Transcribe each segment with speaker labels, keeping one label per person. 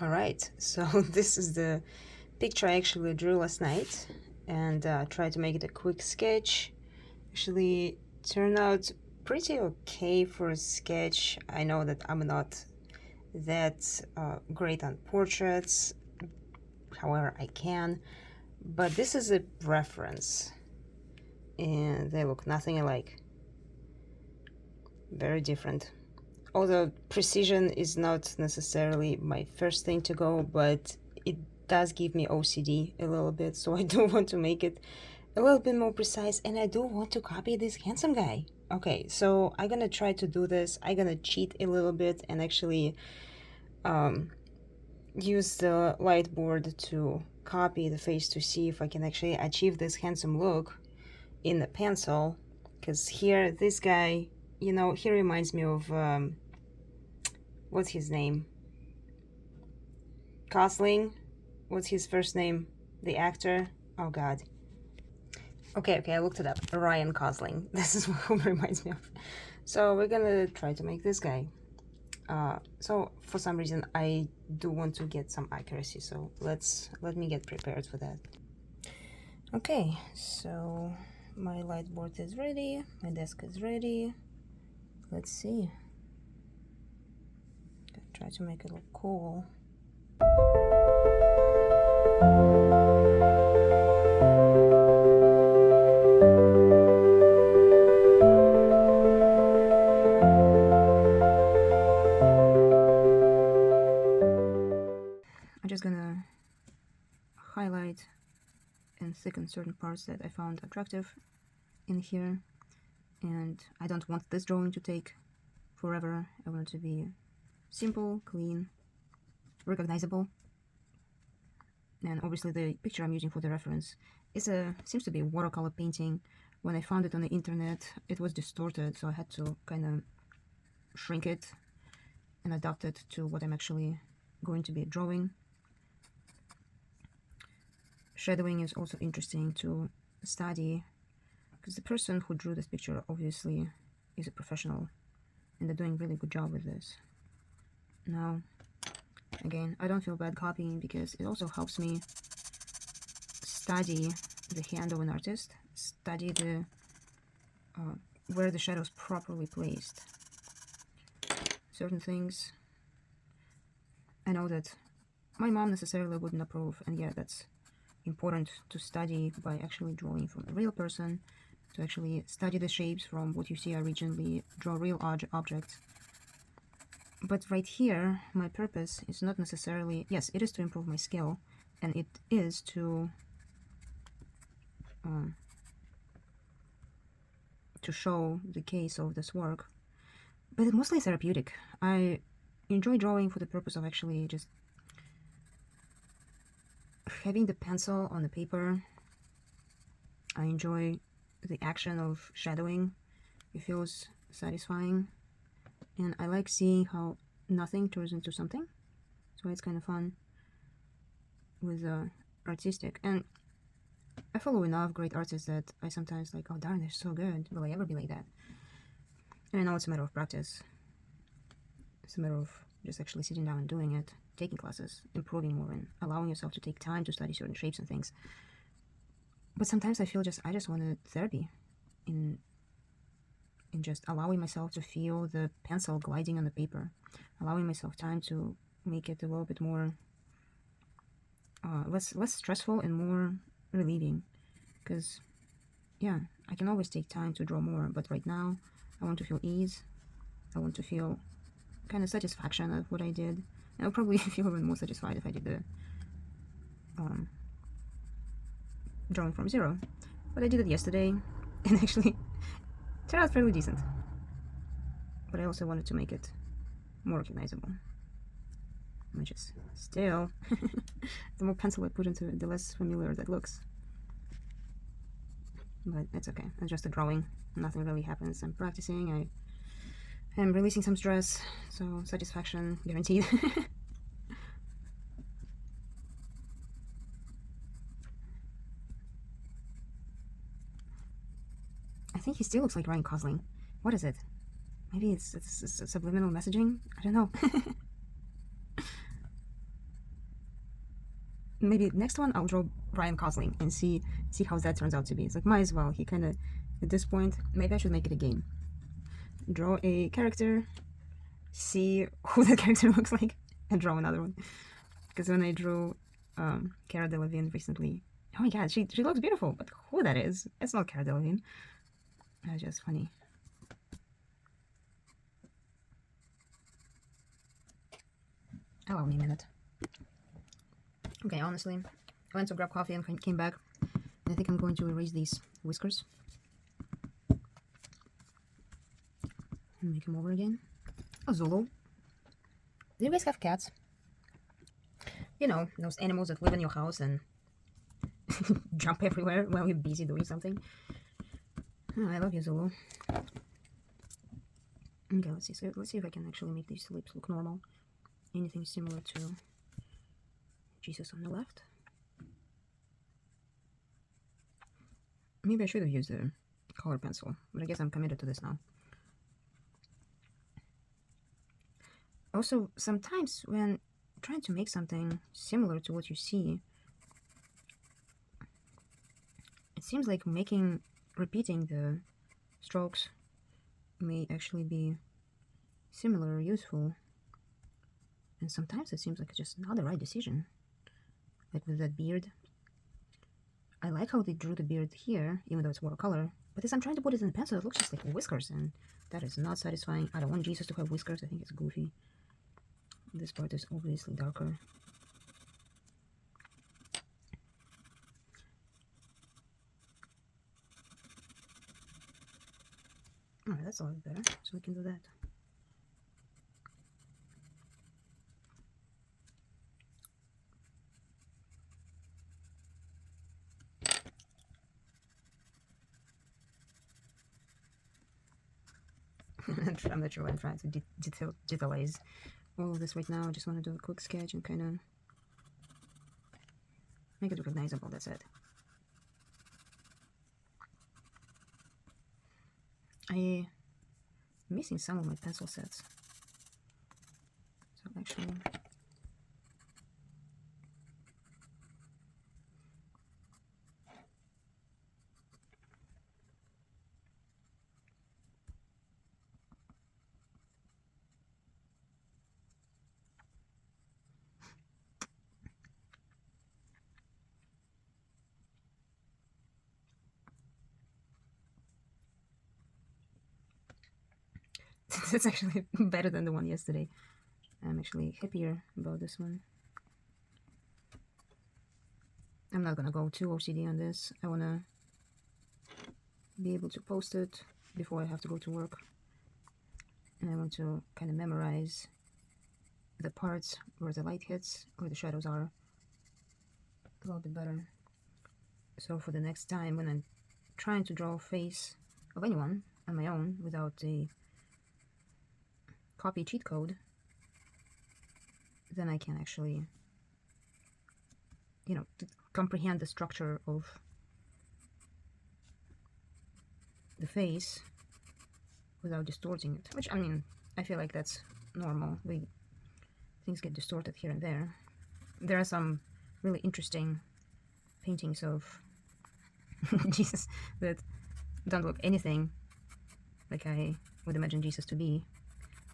Speaker 1: Alright, so this is the picture I actually drew last night and tried to make it a quick sketch. Actually turned out pretty okay for a sketch. I know that I'm not that great on portraits, however I can, but this is a reference and they look nothing alike. Very different. Although precision is not necessarily my first thing to go, but it does give me OCD a little bit, so I do want to make it a little bit more precise, and I do want to copy this handsome guy. Okay, so I'm gonna try to do this. I'm gonna cheat a little bit and actually use the light board to copy the face to see if I can actually achieve this handsome look in the pencil. Because here, this guy, he reminds me of what's his name? Gosling? What's his first name? The actor? Oh god. Okay, I looked it up. Ryan Gosling. This is who reminds me of. So we're gonna try to make this guy. So for some reason I do want to get some accuracy, so let me get prepared for that. Okay, so my light board is ready, my desk is ready. Let's see. Try to make it look cool. I'm just gonna highlight and thicken certain parts that I found attractive in here, and I don't want this drawing to take forever. I want it to be simple, clean, recognizable. And obviously the picture I'm using for the reference seems to be a watercolor painting. When I found it on the internet, it was distorted, so I had to kind of shrink it and adapt it to what I'm actually going to be drawing. Shadowing is also interesting to study, because the person who drew this picture obviously is a professional, and they're doing a really good job with this. Now, again, I don't feel bad copying, because it also helps me study the hand of an artist, study the where the shadows properly placed. Certain things I know that my mom necessarily wouldn't approve, and yeah, that's important to study by actually drawing from a real person, to actually study the shapes from what you see originally, draw real objects. But right here, my purpose is not necessarily, yes, it is to improve my skill, and it is to show the case of this work, but it's mostly therapeutic. I enjoy drawing for the purpose of actually just having the pencil on the paper. I enjoy the action of shadowing. It feels satisfying, and I like seeing how nothing turns into something, so it's kind of fun with artistic. And I follow enough great artists that I sometimes like, oh darn, they're so good, will I ever be like that? And I know it's a matter of practice. It's a matter of just actually sitting down and doing it, taking classes, improving more, and allowing yourself to take time to study certain shapes and things. But sometimes I feel I just wanted therapy in just allowing myself to feel the pencil gliding on the paper, allowing myself time to make it a little bit more less stressful and more relieving. Because yeah, I can always take time to draw more, but right now I want to feel ease. I want to feel kind of satisfaction of what I did. And I'll probably feel even more satisfied if I did the drawing from zero. But I did it yesterday, and actually turned out fairly decent. But I also wanted to make it more recognizable, which is still the more pencil I put into it, the less familiar that looks. But it's okay, it's just a drawing, nothing really happens. I'm practicing, I am releasing some stress, so satisfaction guaranteed. I think he still looks like Ryan Gosling. What is it? Maybe it's subliminal messaging? I don't know. maybe next one I'll draw Ryan Gosling and see how that turns out to be. It's like, might as well. He kind of, at this point, maybe I should make it a game. Draw a character, see who that character looks like, and draw another one. Because when I drew Cara Delevingne recently, oh my god, she looks beautiful, but who that is? It's not Cara Delevingne. That's just funny. Allow me a minute. Okay, honestly, I went to grab coffee and came back. And I think I'm going to erase these whiskers. And make them over again. Oh, Zulu. Do you guys have cats? You know, those animals that live in your house and jump everywhere while you're busy doing something. Oh, I love you, Zulu. Okay, let's see. So let's see if I can actually make these lips look normal. Anything similar to Jesus on the left. Maybe I should have used a color pencil, but I guess I'm committed to this now. Also, sometimes when trying to make something similar to what you see, it seems like repeating the strokes may actually be similar or useful. And sometimes it seems like it's just not the right decision. Like with that beard. I like how they drew the beard here, even though it's watercolor. But as I'm trying to put it in the pencil, it looks just like whiskers, and that is not satisfying. I don't want Jesus to have whiskers. I think it's goofy. This part is obviously darker. Alright, that's a lot better. So we can do that. I'm not sure why I'm trying to detailize all of this right now. I just want to do a quick sketch and kind of make it recognizable. That's it. I'm missing some of my pencil sets. So actually... It's actually better than the one yesterday. I'm actually happier about this one. I'm not gonna go too OCD on this. I wanna be able to post it before I have to go to work. And I want to kind of memorize the parts where the light hits, where the shadows are, a little bit better. So for the next time when I'm trying to draw a face of anyone on my own without a copy cheat code, then I can actually, you know, comprehend the structure of the face without distorting it. Which, I mean, I feel like that's normal. Things get distorted here and there. There are some really interesting paintings of Jesus that don't look anything like I would imagine Jesus to be.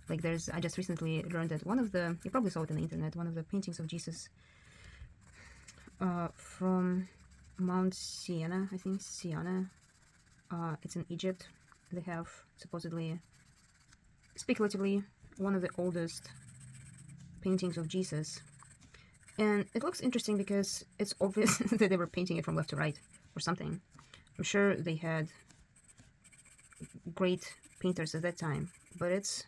Speaker 1: Like I just recently learned that you probably saw it on the internet, one of the paintings of Jesus from Mount Siena, I think, Siena. It's in Egypt. They have supposedly, speculatively, one of the oldest paintings of Jesus. And it looks interesting because it's obvious that they were painting it from left to right or something. I'm sure they had great painters at that time, but it's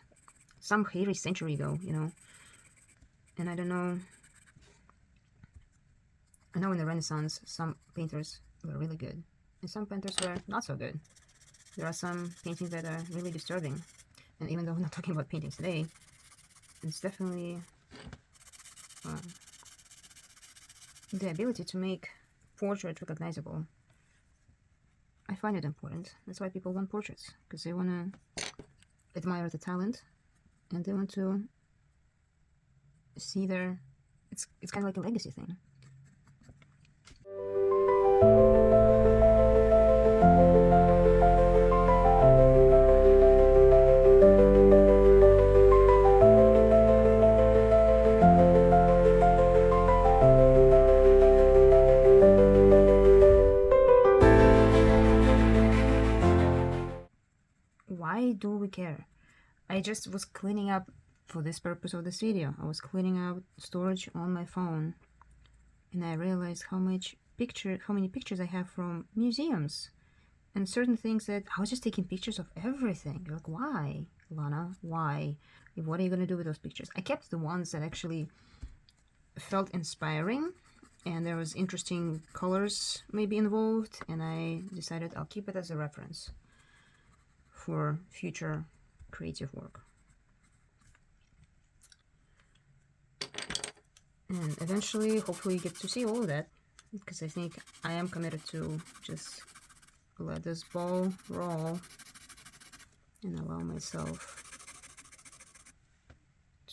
Speaker 1: some hairy century ago, you know. And I don't know. I know in the Renaissance, some painters were really good, and some painters were not so good. There are some paintings that are really disturbing. And even though we're not talking about paintings today, it's definitely the ability to make portrait recognizable. I find it important. That's why people want portraits, because they want to admire the talent and they want to see it's kind of like a legacy thing. really care. I just was cleaning up for this purpose of this video. I was cleaning out storage on my phone, and I realized how many pictures I have from museums and certain things that I was just taking pictures of everything. Like, why, Lana? Why? What are you gonna do with those pictures? I kept the ones that actually felt inspiring and there was interesting colors maybe involved, and I decided I'll keep it as a reference for future creative work. And eventually, hopefully, you get to see all of that, because I think I am committed to just let this ball roll and allow myself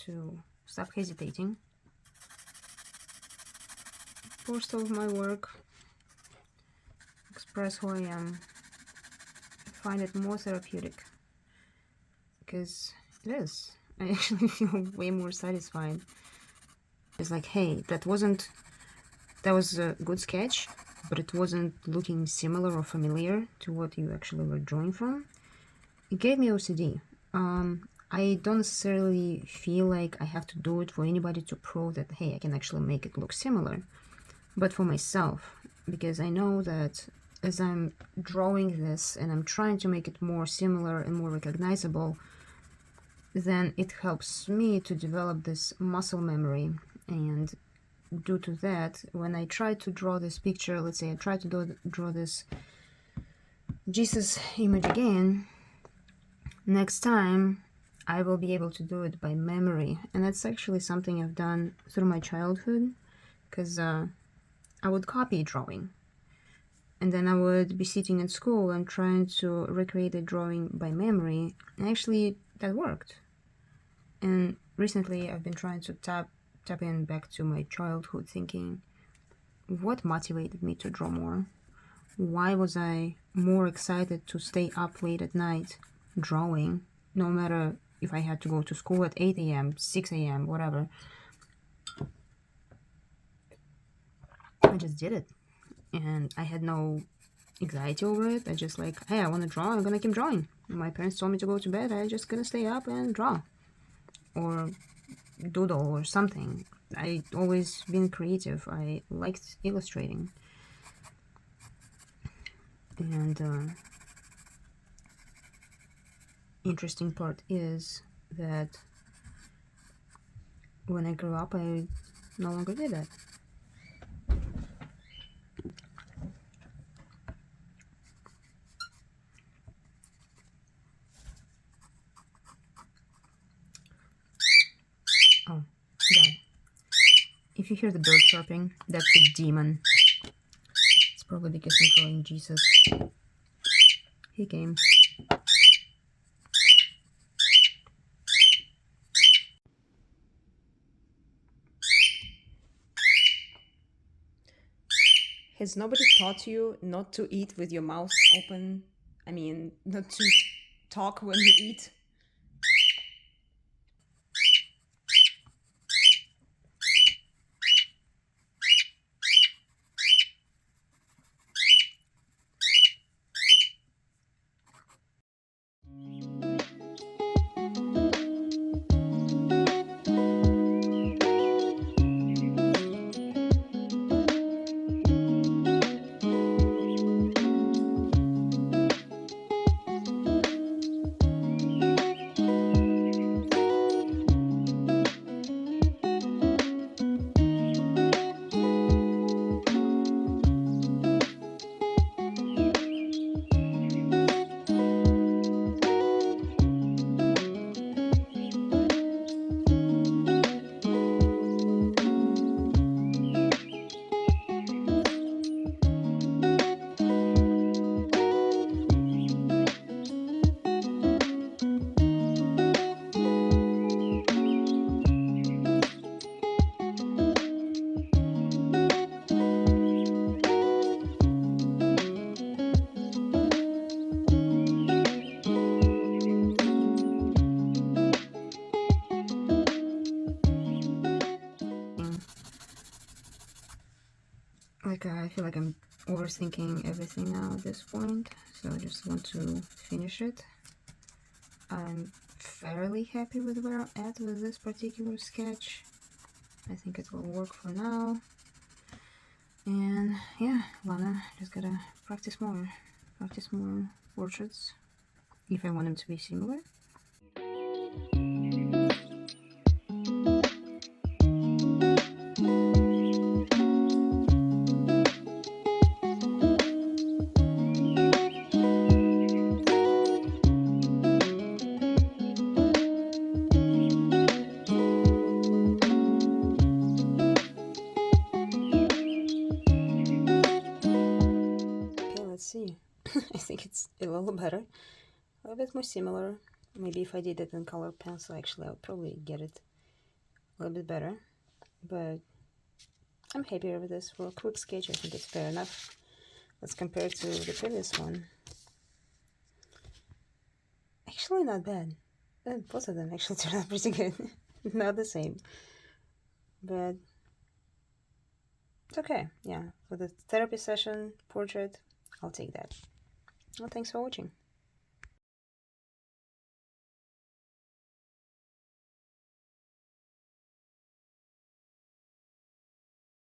Speaker 1: to stop hesitating, post all of my work, express who I am, find it more therapeutic, because it is. I actually feel way more satisfied. It's like, hey, that was a good sketch, but it wasn't looking similar or familiar to what you actually were drawing from. It gave me OCD. I don't necessarily feel like I have to do it for anybody to prove that, hey, I can actually make it look similar, but for myself, because I know that as I'm drawing this and I'm trying to make it more similar and more recognizable, then it helps me to develop this muscle memory. And due to that, when I try to draw this picture, let's say I try to draw this Jesus image again, next time I will be able to do it by memory. And that's actually something I've done through my childhood, because I would copy drawing, and then I would be sitting in school and trying to recreate a drawing by memory, and actually that worked. And recently I've been trying to tap in back to my childhood, thinking, what motivated me to draw more? Why was I more excited to stay up late at night drawing, no matter if I had to go to school at 8 a.m., 6 a.m., whatever? I just did it, and I had no anxiety over it. I just like, hey, I want to draw, I'm gonna keep drawing. My parents told me to go to bed, I just gonna stay up and draw or doodle or something. I always been creative. I liked illustrating. And interesting part is that when I grew up, I no longer did that. Oh, God. If you hear the bird chirping, that's a demon. It's probably because I'm drawing Jesus. He came. Has nobody taught you not to eat with your mouth open? I mean, not to talk when you eat? I feel like I'm overthinking everything now at this point, so I just want to finish it. I'm fairly happy with where I'm at with this particular sketch. I think it will work for now. And yeah, Lana, just gotta practice more portraits if I want them to be similar. Okay, let's see. I think it's a little better, a little bit more similar. Maybe if I did it in color pencil, actually, I would probably get it a little bit better. But I'm happier with this. For a quick sketch, I think it's fair enough. Let's compare it to the previous one. Actually, not bad. Both of them actually turned out pretty good. Not the same. But it's okay. Yeah, for the therapy session portrait, I'll take that. Well, thanks for watching.